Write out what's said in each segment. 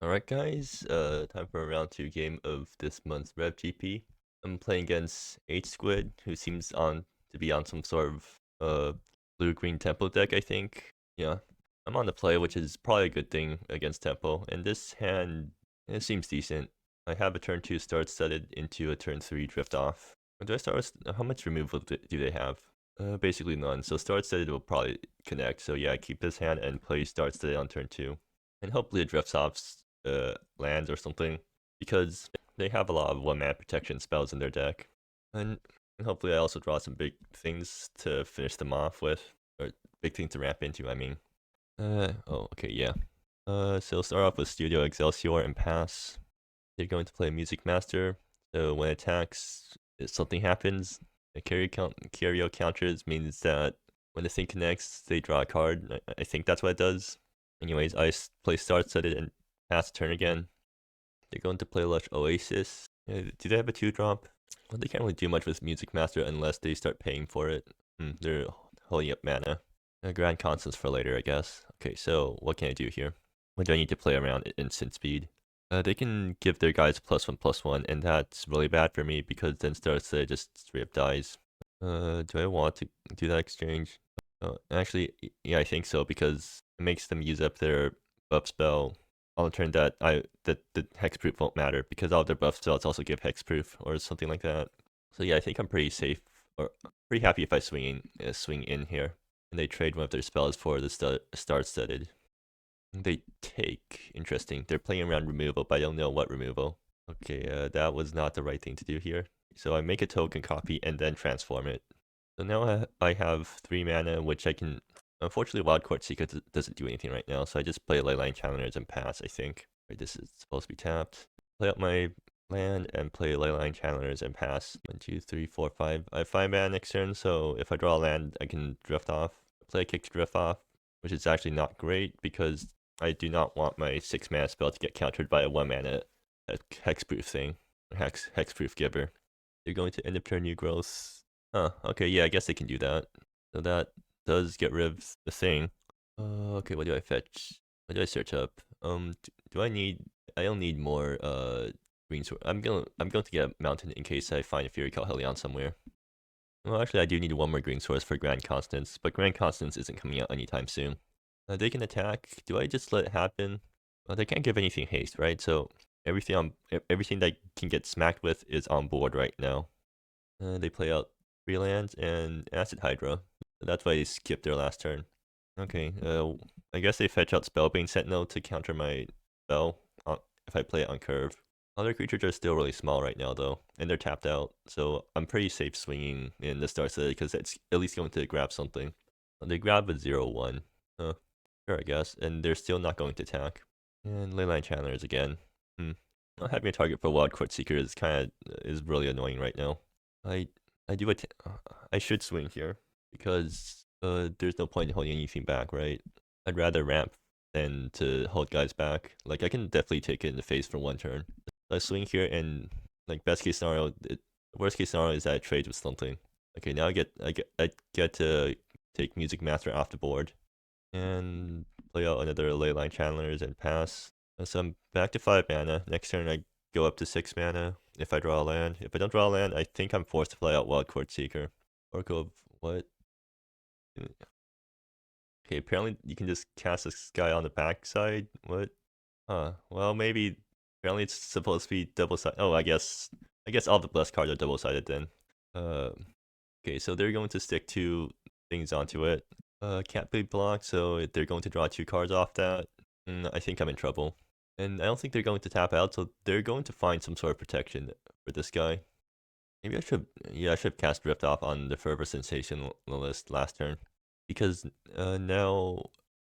Alright guys, time for a round 2 game of this month's REV GP. I'm playing against HSquid, who seems to be on some sort of blue-green tempo deck, I think. Yeah, I'm on the play, which is probably a good thing against tempo, and this hand, it seems decent. I have a turn 2 start setted into a turn 3 drift off. Do I start with, how much removal do they have? Basically none, so start setted will probably connect, so yeah, I keep this hand and play start setted on turn 2. And hopefully it drifts off lands or something, because they have a lot of one-man protection spells in their deck. And hopefully I also draw some big things to finish them off with, or big things to ramp into, I mean. Oh, okay, yeah. So start off with Studio Excelsior and pass. They're going to play Music Master, so when it attacks, if something happens. The carry counters means that when the thing connects, they draw a card. I think that's what it does. Anyways, I play start set it and pass the turn again. They're going to play Lush Oasis. Do they have a 2-drop? Well, they can't really do much with Music Master unless they start paying for it. They're holding up mana. Grand Consonance for later, I guess. Okay, so what can I do here? What do I need to play around at instant speed? They can give their guys +1/+1, and that's really bad for me because then starts just straight up dies. Do I want to do that exchange? Actually, yeah, I think so because it makes them use up their buff spell. I'll turn that the hexproof won't matter because all their buff spells also give hexproof or something like that. So yeah, I think I'm pretty safe or pretty happy if I swing in here and they trade one of their spells for the start studded. They take. Interesting. They're playing around removal, but I don't know what removal. Okay, that was not the right thing to do here. So I make a token copy and then transform it. So now I have 3 mana, which I can... Unfortunately, Wild Court Seeker doesn't do anything right now, so I just play Leyline Challengers and pass, I think. Right, this is supposed to be tapped. Play out my land and play Leyline Challengers and pass. 1, 2, 3, 4, 5. I have 5 mana next turn, so if I draw a land, I can drift off. Play a kick to drift off, which is actually not great because I do not want my 6 mana spell to get countered by a 1 mana hexproof thing. Hexproof giver. They're going to end up turn new growth. Huh, okay, yeah, I guess they can do that. So that does get rid of the thing. Okay, what do I fetch? What do I search up? Do I need... I don't need more, green sword. I'm going to get a mountain in case I find a Fury Calhelion somewhere. Well, actually, I do need one more green source for Grand Constance, but Grand Constance isn't coming out anytime soon. They can attack. Do I just let it happen? Well, they can't give anything haste, right? So everything that can get smacked with is on board right now. They play out 3 lands and Acid Hydra. So that's why they skipped their last turn. Okay, I guess they fetch out Spellbane Sentinel to counter my spell if I play it on curve. Other creatures are still really small right now though, and they're tapped out, so I'm pretty safe swinging in the start set because it's at least going to grab something. They grab a 0/1. Sure, I guess, and they're still not going to attack. And Leyline Challengers again. Not having a target for Wild Court Seeker is really annoying right now. I do I should swing here because there's no point in holding anything back, right? I'd rather ramp than to hold guys back. Like I can definitely take it in the face for 1 turn. I swing here and like best case scenario, worst case scenario is that I trade with something. Okay, now I get to take Music Master off the board and play out another Leyline Challengers and pass. So I'm back to 5 mana. Next turn I go up to 6 mana if I draw a land. If I don't draw a land, I think I'm forced to play out Wild Court Seeker. Oracle of what? Okay, apparently you can just cast this guy on the backside. What? Well maybe apparently it's supposed to be double-sided. Oh, I guess all the blessed cards are double-sided then. Okay, so they're going to stick 2 things onto it. Can't be blocked, so they're going to draw 2 cards off that. I think I'm in trouble. And I don't think they're going to tap out, so they're going to find some sort of protection for this guy. Maybe I should have cast Drift Off on the Fervor Sensation list last turn. Because now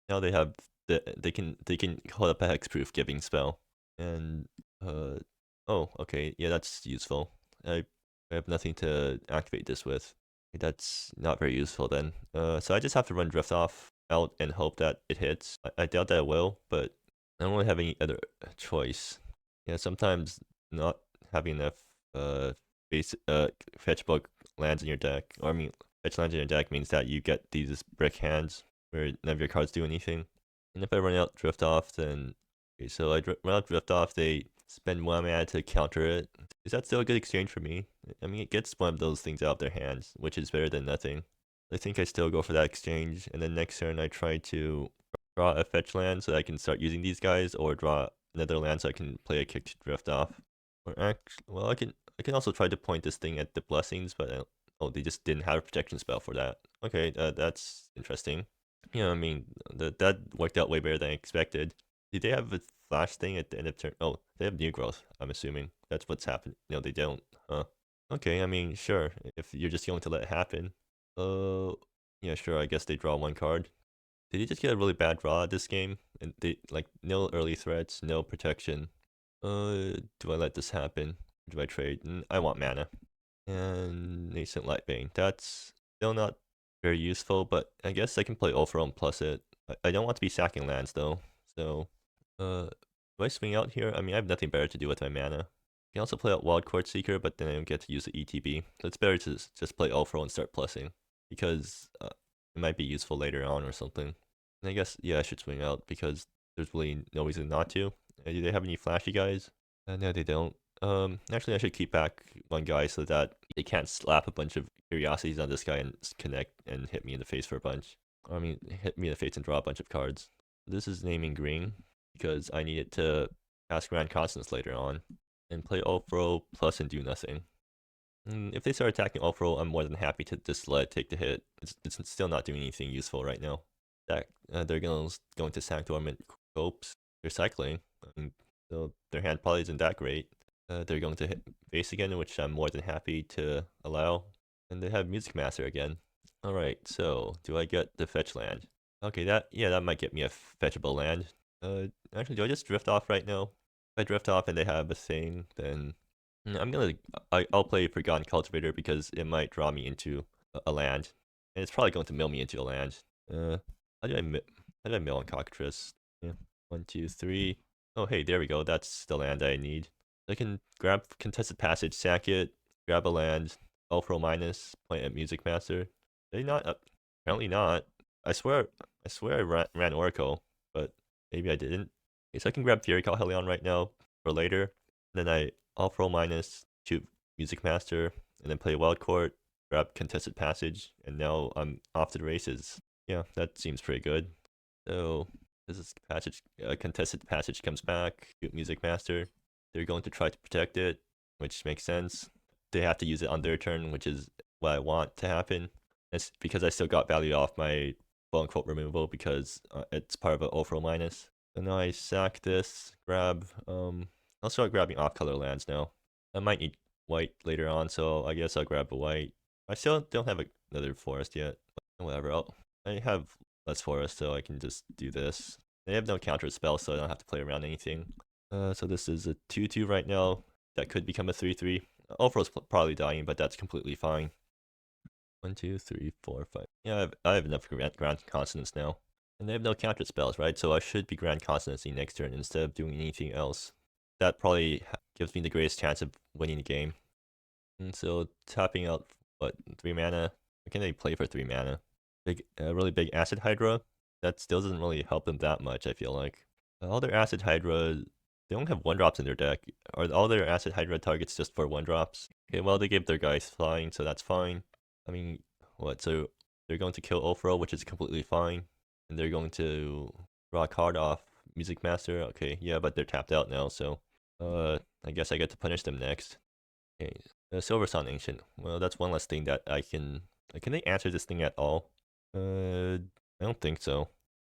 they have they can hold up a hexproof giving spell. And oh, okay, yeah, that's useful. I have nothing to activate this with. That's not very useful then. So I just have to run Drift Off out and hope that it hits. I doubt that it will, but I don't really have any other choice. Yeah, sometimes not having enough fetch book lands in your deck, or I mean, fetch lands in your deck means that you get these brick hands where none of your cards do anything. And if I run out Drift Off, then Okay, so when I drift off, they spend 1 mana to counter it. Is that still a good exchange for me? I mean, it gets one of those things out of their hands, which is better than nothing. I think I still go for that exchange, and then next turn I try to draw a fetch land so that I can start using these guys, or draw another land so I can play a kick to drift off. Or actually, well, I can also try to point this thing at the blessings, but oh, they just didn't have a protection spell for that. Okay, that's interesting. Yeah, I mean, that worked out way better than I expected. Did they have a flash thing at the end of turn? Oh, they have new growth, I'm assuming. That's what's happened. No, they don't. Huh. Okay, I mean, sure. If you're just going to let it happen. Yeah, sure, I guess they draw 1 card. Did he just get a really bad draw at this game? And they, like, no early threats, no protection. Do I let this happen? Do I trade? I want mana. And Nascent Lightbane. That's still not very useful, but I guess I can play Ultron plus it. I don't want to be sacking lands though, so do I swing out here? I mean, I have nothing better to do with my mana. I can also play out Wild Court Seeker, but then I don't get to use the ETB. So it's better to just play Ultron and start plussing, because it might be useful later on or something. And I guess, yeah, I should swing out because there's really no reason not to. Do they have any flashy guys? No, they don't. Actually, I should keep back 1 guy so that they can't slap a bunch of curiosities on this guy and connect and hit me in the face for a bunch. I mean, hit me in the face and draw a bunch of cards. This is naming green because I need it to cast Grand Consonance later on and play Ulfro plus and do nothing. If they start attacking Ulfro, I'm more than happy to just let it take the hit. It's still not doing anything useful right now. They're going to sack Dormant Copes. They're cycling, so their hand probably isn't that great. They're going to hit face again, which I'm more than happy to allow. And they have Music Master again. Alright, so do I get the fetch land? Okay, that might get me a fetchable land. Actually, do I just drift off right now? If I drift off and they have a thing, then I'll play Forgotten Cultivator because it might draw me into a land. And it's probably going to mill me into a land. How do I mill on Cockatrice? Yeah. 1, 2, 3. Oh, hey, there we go. That's the land I need. I can grab Contested Passage, sack it, grab a land, Ulfro minus, point at Music Master. They not? Apparently not. I swear I ran Oracle, but maybe I didn't. Okay, so I can grab Fury Calhelion right now for later. And then I Ulfro minus, shoot Music Master, and then play Wild Court, grab Contested Passage, and now I'm off to the races. Yeah, that seems pretty good. So this is Contested Passage comes back, shoot Music Master. They're going to try to protect it, which makes sense. They have to use it on their turn, which is what I want to happen. It's because I still got value off my quote-unquote removal because it's part of an Ulfro minus. So now I sack this, grab, I'll start grabbing off-color lands now. I might need white later on, so I guess I'll grab a white. I still don't have another forest yet, but whatever. I have less forest, so I can just do this. They have no counter spell, so I don't have to play around anything. So this is a 2/2 right now. That could become a 3/3. Ulfro's probably dying, but that's completely fine. 1, 2, 3, 4, 5. Yeah, I have enough Grand Consonance now. And they have no counter spells, right? So I should be Grand Consonancing next turn instead of doing anything else. That probably gives me the greatest chance of winning the game. And so tapping out, what, 3 mana? What can they play for 3 mana? Really big Acid Hydra? That still doesn't really help them that much, I feel like. All their Acid Hydra, they don't have 1-drops in their deck. Are all their Acid Hydra targets just for 1-drops? Okay, well, they gave their guys flying, so that's fine. I mean, what, so they're going to kill Ulfro, which is completely fine. And they're going to draw a card off Music Master. Okay, yeah, but they're tapped out now, so I guess I get to punish them next. Okay, Silver Sun Ancient. Well, that's one less thing that I can... Can they answer this thing at all? I don't think so.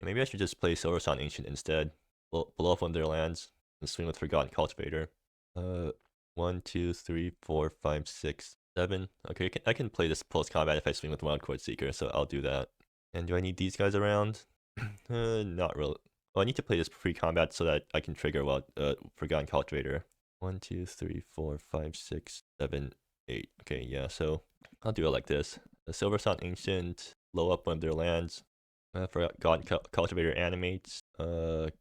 Maybe I should just play Silver Sun Ancient instead. Blow up one of their lands and swing with Forgotten Cultivator. 1, 2, 3, 4, 5, 6, 7. Okay, I can play this post-combat if I swing with Wild Court Seeker, so I'll do that. And do I need these guys around? Not really. Well, I need to play this pre-combat so that I can trigger Forgotten Cultivator. 1, 2, 3, 4, 5, 6, 7, 8. Okay, yeah, so I'll do it like this. The Silver Sun Ancient, blow up one of their lands. Forgotten Cultivator animates. Go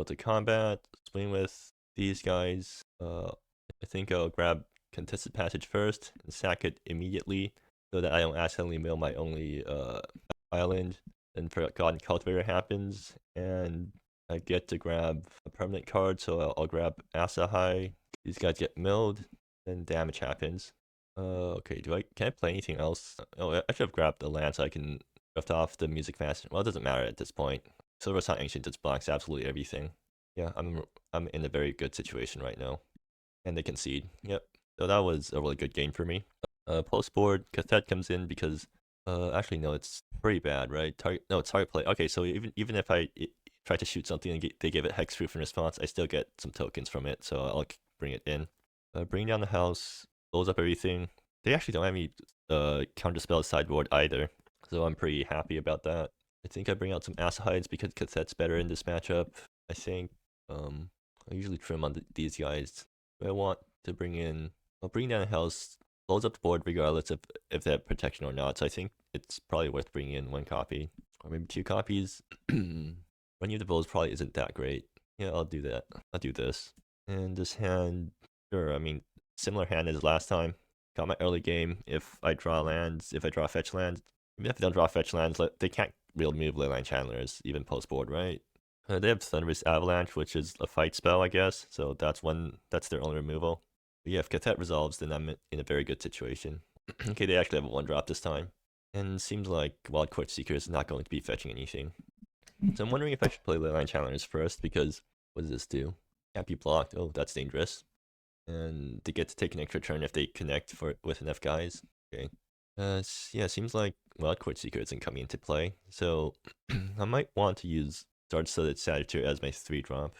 to combat, swing with these guys. I think I'll grab Contested Passage first and sack it immediately so that I don't accidentally mill my only island. Then Forgotten Cultivator happens, and I get to grab a permanent card, so I'll grab Asa High. These guys get milled, then damage happens. Okay, can I play anything else? Oh, I should have grabbed the land so I can drift off the music fast. Well, it doesn't matter at this point. Silver's not ancient, it blocks absolutely everything. Yeah, I'm in a very good situation right now. And they concede. Yep. So that was a really good game for me. Post board, Cassette comes in because actually no, it's pretty bad, right? It's target play. Okay, so even if I try to shoot something and they give it hexproof in response, I still get some tokens from it, so I'll bring it in. Bring down the house, blows up everything. They actually don't have any counter spells sideboard either, so I'm pretty happy about that. I think I bring out some Asahides because Cassette's better in this matchup. I think I usually trim on these guys. I want to bring in. I'll bring down a house, blows up the board regardless of if they have protection or not. So I think it's probably worth bringing in 1 copy or maybe 2 copies. Running of the Bulls probably isn't that great. Yeah, I'll do that. I'll do this. And this hand, sure. I mean, similar hand as last time. Got my early game. If I draw lands, if I draw fetch lands, even if they don't draw fetch lands, they can't really move Leyline Channelers even post board, right? They have Thunderous Avalanche, which is a fight spell, I guess. So that's their only removal. But yeah, if Cassette resolves, then I'm in a very good situation. Okay, they actually have a 1-drop this time. And seems like Wild Court Seeker is not going to be fetching anything. So I'm wondering if I should play Leyline Challengers first, because what does this do? Can't be blocked. Oh, that's dangerous. And they get to take an extra turn if they connect with enough guys. Okay. Yeah, seems like Wild Court Seeker isn't coming into play. So I might want to use Dark-Studded Sagittarius as my 3-drop.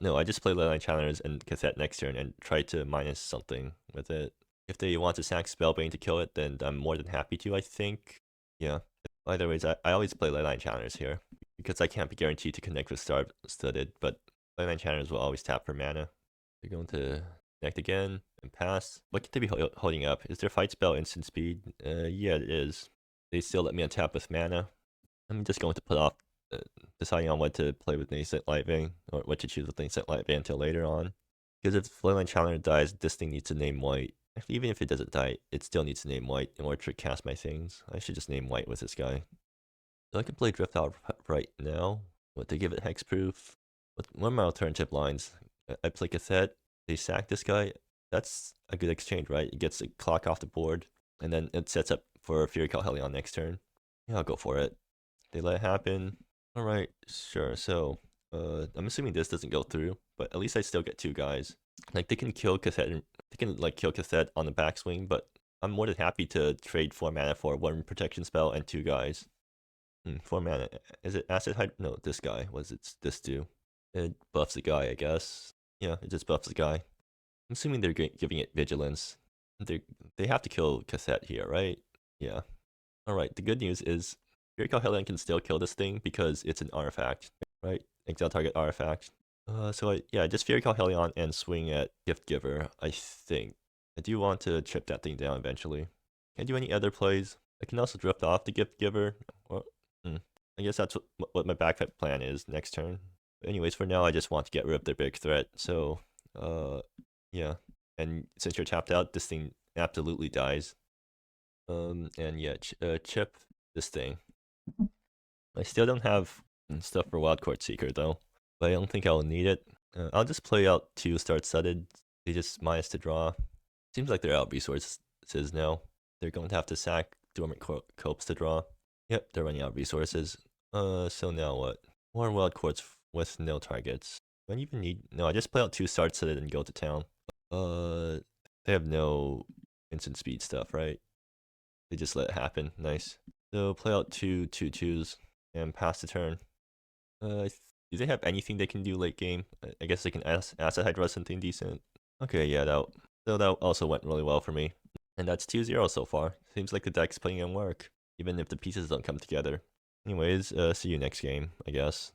No, I just play Leyline Challengers and Cassette next turn and try to minus something with it. If they want to sack Spellbane to kill it, then I'm more than happy to, I think. Yeah. Either ways, I always play Leyline Challengers here, because I can't be guaranteed to connect with Star-Studded, but Leyline Challengers will always tap for mana. They're going to connect again and pass. What could they be holding up? Is their fight spell instant speed? Yeah, it is. They still let me untap with mana. I'm just going to put off deciding on what to play with Nascent Lightbane, or what to choose with Nascent Lightbane until later on. Because if Leyline Challenger dies, this thing needs to name white. Actually, even if it doesn't die, it still needs to name white in order to cast my things. I should just name white with this guy. So I can play Drift Out right now. What, to give it hexproof? One of my alternative lines. I play Cassette, they sack this guy. That's a good exchange, right? It gets a clock off the board, and then it sets up for Fury Calhelion next turn. Yeah, I'll go for it. They let it happen. Alright, sure. So, I'm assuming this doesn't go through, but at least I still get 2 guys. Like, they can kill Cassette, kill Cassette on the backswing, but I'm more than happy to trade 4 mana for 1 protection spell and 2 guys. 4 mana. Is it Acid Hydra? No, this guy. What does this do? It buffs the guy, I guess. Yeah, it just buffs the guy. I'm assuming they're giving it Vigilance. They have to kill Cassette here, right? Yeah. Alright, the good news is Fury Calhelion can still kill this thing because it's an artifact, right? Exile target artifact. So I just Fury Calhelion and swing at Gift Giver, I think. I do want to chip that thing down eventually. Can't do any other plays. I can also drift off the Gift Giver. I guess that's what my backup plan is next turn. But anyways, for now, I just want to get rid of their big threat. So, yeah. And since you're tapped out, this thing absolutely dies. And yeah, chip this thing. I still don't have stuff for Wild Court Seeker though, but I don't think I'll need it. I'll just play out 2 Start-Studded. They just minus to draw. Seems like they're out resources now. They're going to have to sack Dormant Copes to draw. Yep, they're running out of resources. So now what? More Wild Courts with no targets. Do I even need... No, I just play out 2 Start-Studded and go to town. They have no instant speed stuff, right? They just let it happen. Nice. So play out 2 2/2s and pass the turn. Do they have anything they can do late game? I guess they can Acid Hydra something decent. Okay, yeah, that also went really well for me. And that's 2-0 so far. Seems like the deck's putting in work, even if the pieces don't come together. Anyways, see you next game, I guess.